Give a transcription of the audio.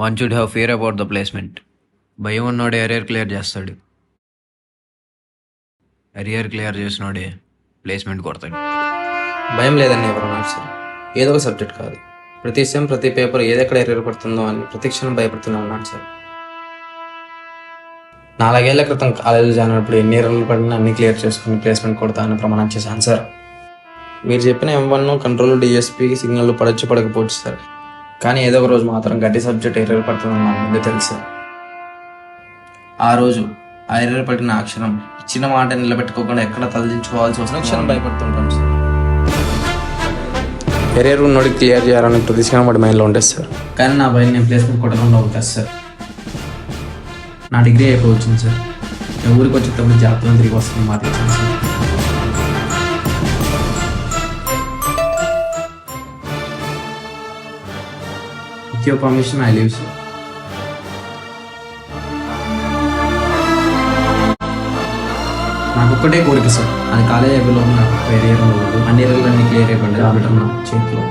One should have fear about the placement. భయం ఉన్నోడే earlier clear చేస్తాడు. Earlier clear చేసినోడే placement కొడతాడు. భయం లేదని ఎవరన్నారు సార్? ఏదో ఒక సబ్జెక్ట్ కాదు, ప్రతి సెమ్ ప్రతి పేపర్ ఏదెక్కడ ఎర్రర్ పడుతుందో అని ప్రతి క్షణం భయపడుతూనే ఉన్నాను సార్. 4 ఏళ్ల క్రితం కాలేజీలో జాయిన్ అయినప్పుడు ఎన్ని ఎర్రర్లు పడినా అన్ని క్లియర్ చేసుకుని ప్లేస్మెంట్ కొడతానని ప్రమాణం చేశాను సార్. మీరు చెప్పిన M1 కంట్రోల్ డిఎస్పీ సిగ్నల్ పడచ్చు పడకపోవచ్చు సార్, కానీ ఏదో ఒక రోజు మాత్రం గట్టి సబ్జెక్ట్ ఎర్రర్ పడుతుందని నాకు ముందే తెలుసు సార్. ఆ రోజు ఆ ఎర్రర్ పడిన ఆ క్షణం ఇచ్చిన మాట నిలబెట్టుకోకుండా ఎక్కడ తలదించుకోవాల్సి వస్తున్న క్షణం భయపడుతుంటాం సార్. కెరీర్ ఉన్నోడికి క్లియర్ చేయాలని ప్రతి క్షణం వాడి మైండ్లో ఉంటుంది సార్. కానీ నా భయం నేను ప్లేస్మెంట్ కొట్టకుండా అవుతుంది సార్. నా డిగ్రీ అయిపోవచ్చింది సార్. నేను ఊరికి వచ్చేటప్పుడు జాగ్రత్తలు తిరిగి వస్తుంది మాట్లాడాను sir. With your permission I leave sir. నాకు ఒక్కటే కోరిక సార్, అది కాలేజ్ అయిపోయిలో నాకు కెరీర్ అన్ని ఇయర్లన్నీ క్లియర్ అయిపోయింది కాబట్టి నా చేతిలో